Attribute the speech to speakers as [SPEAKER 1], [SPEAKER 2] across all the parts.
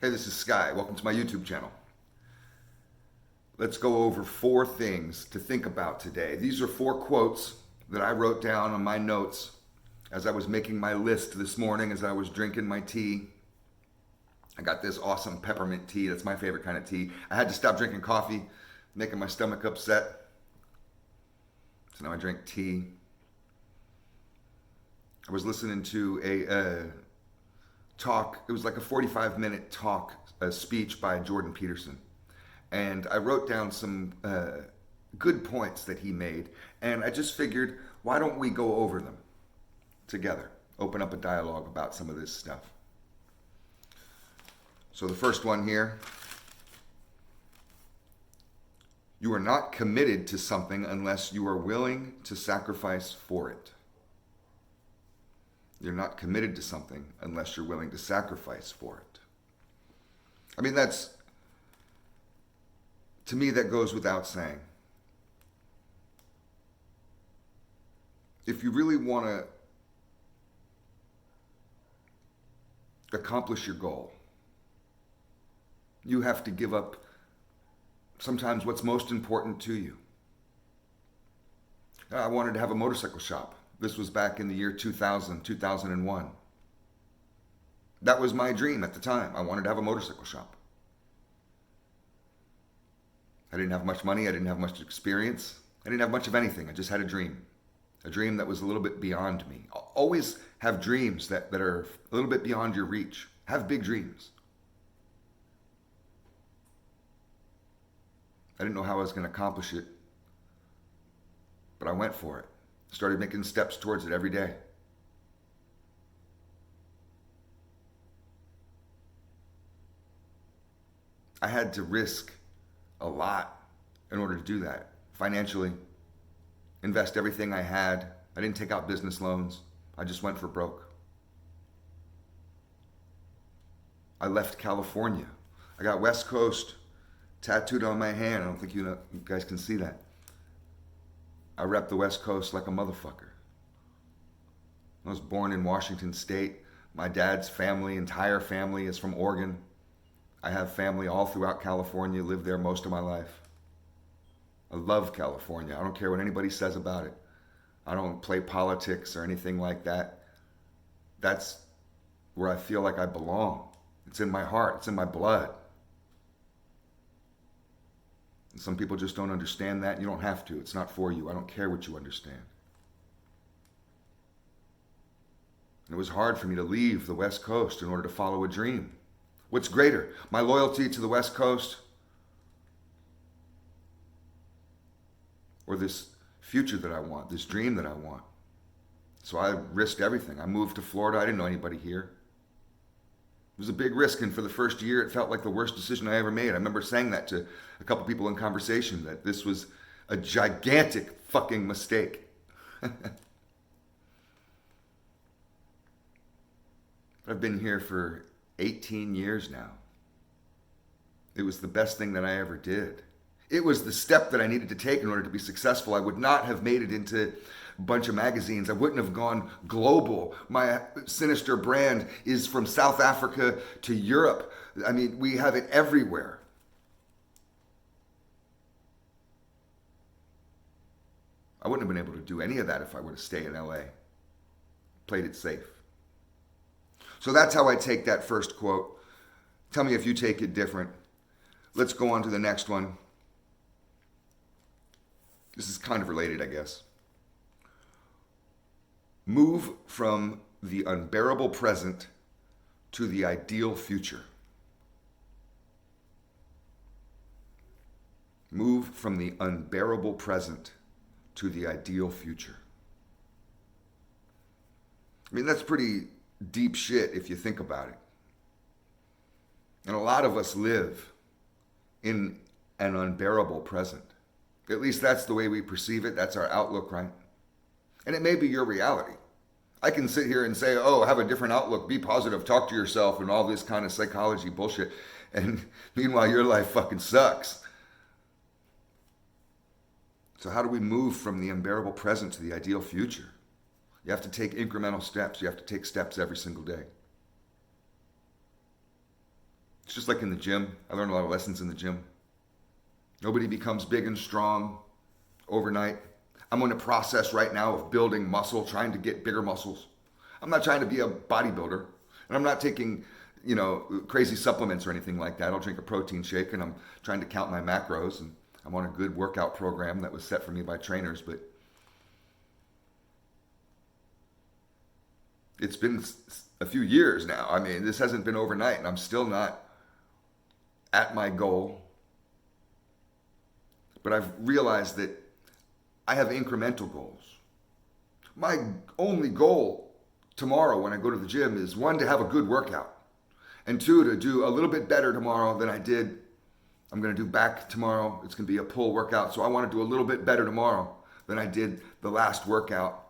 [SPEAKER 1] Hey, this is Sky. Welcome to my YouTube channel. Let's go over 4 things to think about today. These are 4 quotes that I wrote down on my notes as I was making my list this morning, as I was drinking my tea. I got this awesome peppermint tea. That's my favorite kind of tea. I had to stop drinking coffee, making my stomach upset. So now I drink tea. I was listening to a talk. It was like a 45-minute talk, a speech by Jordan Peterson. And I wrote down some good points that he made. And I just figured, why don't we go over them together? Open up a dialogue about some of this stuff. So the first one here: you are not committed to something unless you are willing to sacrifice for it. You're not committed to something unless you're willing to sacrifice for it. I mean, to me, that goes without saying. If you really want to accomplish your goal, you have to give up sometimes what's most important to you. I wanted to have a motorcycle shop. This was back in the year 2000, 2001. That was my dream at the time. I wanted to have a motorcycle shop. I didn't have much money. I didn't have much experience. I didn't have much of anything. I just had a dream that was a little bit beyond me. Always have dreams that are a little bit beyond your reach. Have big dreams. I didn't know how I was going to accomplish it, but I went for it. Started making steps towards it every day. I had to risk a lot in order to do that. Financially, invest everything I had. I didn't take out business loans. I just went for broke. I left California. I got West Coast tattooed on my hand. I don't think you guys can see that. I rep the West Coast like a motherfucker. I was born in Washington State. My dad's family, entire family, is from Oregon. I have family all throughout California, lived there most of my life. I love California. I don't care what anybody says about it. I don't play politics or anything like that. That's where I feel like I belong. It's in my heart. It's in my blood. And some people just don't understand that. You don't have to. It's not for you. I don't care what you understand. And it was hard for me to leave the West Coast in order to follow a dream. What's greater, my loyalty to the West Coast or this future that I want, this dream that I want? So I risked everything. I moved to Florida. I didn't know anybody here. It was a big risk, and for the first year, it felt like the worst decision I ever made. I remember saying that to a couple people in conversation, that this was a gigantic fucking mistake. I've been here for 18 years now. It was the best thing that I ever did. It was the step that I needed to take in order to be successful. I would not have made it into a bunch of magazines. I wouldn't have gone global. My Sinister brand is from South Africa to Europe. I mean, we have it everywhere. I wouldn't have been able to do any of that if I were to stay in LA. Played it safe. So that's how I take that first quote. Tell me if you take it different. Let's go on to the next one. This is kind of related, I guess. Move from the unbearable present to the ideal future. Move from the unbearable present to the ideal future. I mean, that's pretty deep shit if you think about it. And a lot of us live in an unbearable present. At least that's the way we perceive it. That's our outlook, right? And it may be your reality. I can sit here and say, oh, have a different outlook, be positive, talk to yourself, and all this kind of psychology bullshit. And meanwhile, your life fucking sucks. So how do we move from the unbearable present to the ideal future? You have to take incremental steps. You have to take steps every single day. It's just like in the gym. I learned a lot of lessons in the gym. Nobody becomes big and strong overnight. I'm in a process right now of building muscle, trying to get bigger muscles. I'm not trying to be a bodybuilder, and I'm not taking, crazy supplements or anything like that. I'll drink a protein shake, and I'm trying to count my macros, and I'm on a good workout program that was set for me by trainers, but it's been a few years now. I mean, this hasn't been overnight, and I'm still not at my goal. But I've realized that I have incremental goals. My only goal tomorrow when I go to the gym is, one, to have a good workout, and two, to do a little bit better tomorrow than I did. I'm going to do back tomorrow. It's going to be a pull workout. So I want to do a little bit better tomorrow than I did the last workout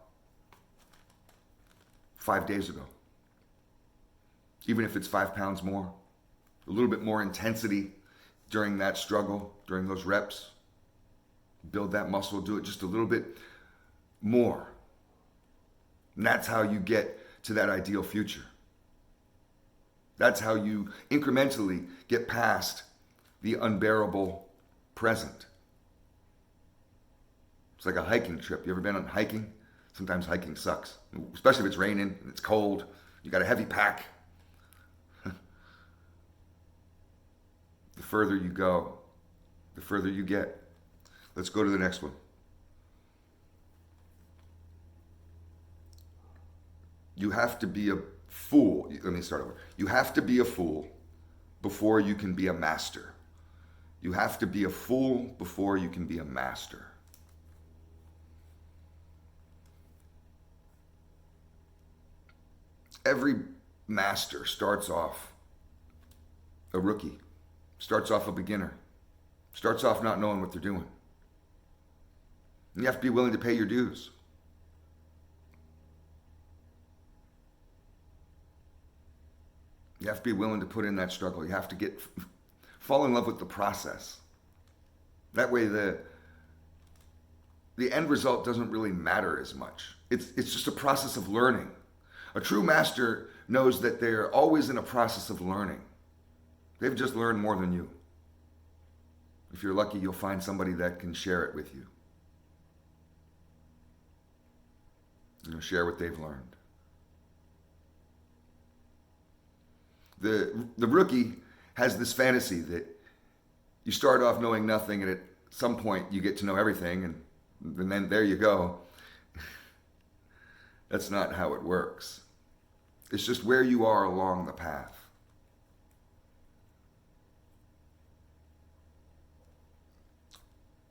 [SPEAKER 1] 5 days ago. Even if it's 5 pounds more, a little bit more intensity during that struggle, during those reps. Build that muscle, do it just a little bit more. And that's how you get to that ideal future. That's how you incrementally get past the unbearable present. It's like a hiking trip. You ever been on hiking? Sometimes hiking sucks, especially if it's raining and it's cold. You got a heavy pack. The further you go, the further you get. Let's go to the next one. You have to be a fool. Let me start over. You have to be a fool before you can be a master. You have to be a fool before you can be a master. Every master starts off a rookie, starts off a beginner, starts off not knowing what they're doing. And you have to be willing to pay your dues. You have to be willing to put in that struggle. You have to fall in love with the process. That way the end result doesn't really matter as much. It's just a process of learning. A true master knows that they're always in a process of learning. They've just learned more than you. If you're lucky, you'll find somebody that can share it with you. Share what they've learned. The rookie has this fantasy that you start off knowing nothing, and at some point you get to know everything, and then there you go. That's not how it works. It's just where you are along the path.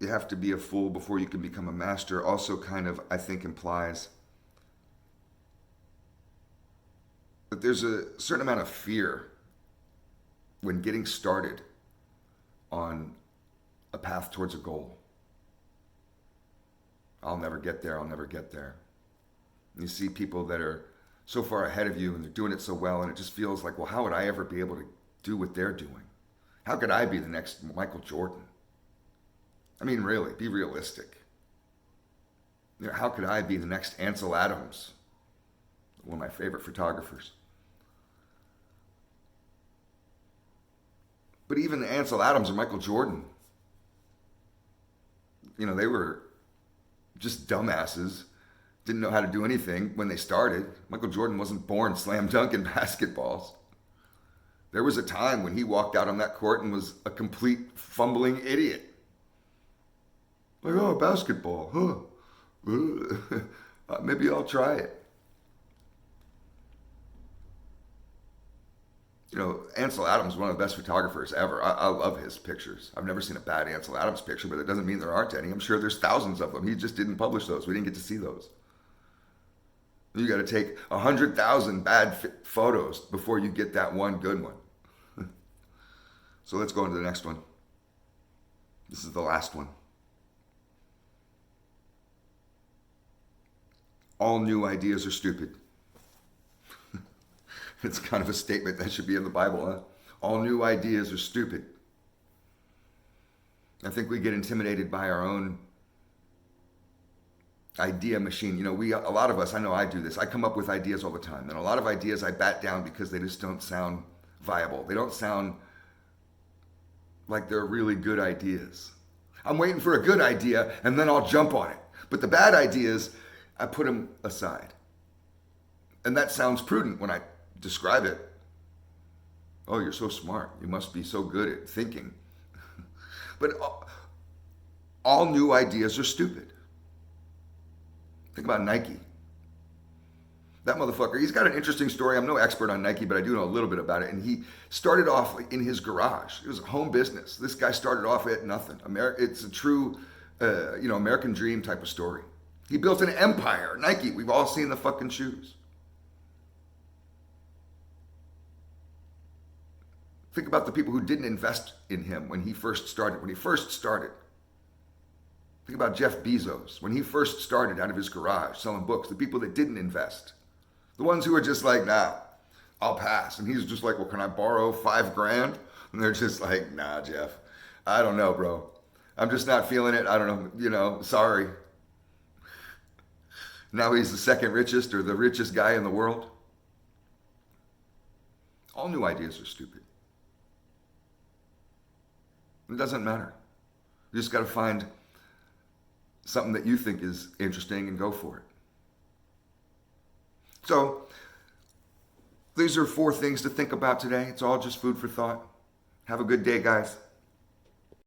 [SPEAKER 1] You have to be a fool before you can become a master also kind of, I think, implies that there's a certain amount of fear when getting started on a path towards a goal. I'll never get there, I'll never get there. And you see people that are so far ahead of you and they're doing it so well, and it just feels like, well, how would I ever be able to do what they're doing? How could I be the next Michael Jordan? I mean, really, be realistic. How could I be the next Ansel Adams? One of my favorite photographers. But even Ansel Adams or Michael Jordan, they were just dumbasses, didn't know how to do anything when they started. Michael Jordan wasn't born slam dunking basketballs. There was a time when he walked out on that court and was a complete fumbling idiot. Like, oh, basketball, huh? Maybe I'll try it. Ansel Adams is one of the best photographers ever. I love his pictures. I've never seen a bad Ansel Adams picture, but it doesn't mean there aren't any. I'm sure there's thousands of them. He just didn't publish those. We didn't get to see those. You got to take 100,000 bad photos before you get that one good one. So let's go into the next one. This is the last one. All new ideas are stupid. It's kind of a statement that should be in the Bible, huh? All new ideas are stupid. I think we get intimidated by our own idea machine. A lot of us, I know I do this. I come up with ideas all the time. And a lot of ideas I bat down because they just don't sound viable. They don't sound like they're really good ideas. I'm waiting for a good idea and then I'll jump on it. But the bad ideas, I put them aside. And that sounds prudent when I describe it. Oh, you're so smart. You must be so good at thinking. But all new ideas are stupid. Think about Nike. That motherfucker, he's got an interesting story. I'm no expert on Nike, but I do know a little bit about it. And he started off in his garage. It was a home business. This guy started off at nothing. It's a true, American dream type of story. He built an empire. Nike, we've all seen the fucking shoes. Think about the people who didn't invest in him when he first started. Think about Jeff Bezos. When he first started out of his garage selling books, the people that didn't invest. The ones who were just like, nah, I'll pass. And he's just like, well, can I borrow $5,000? And they're just like, nah, Jeff, I don't know, bro. I'm just not feeling it. I don't know, sorry. Now he's the second richest or the richest guy in the world. All new ideas are stupid. It doesn't matter. You just got to find something that you think is interesting and go for it. So, these are 4 things to think about today. It's all just food for thought. Have a good day, guys.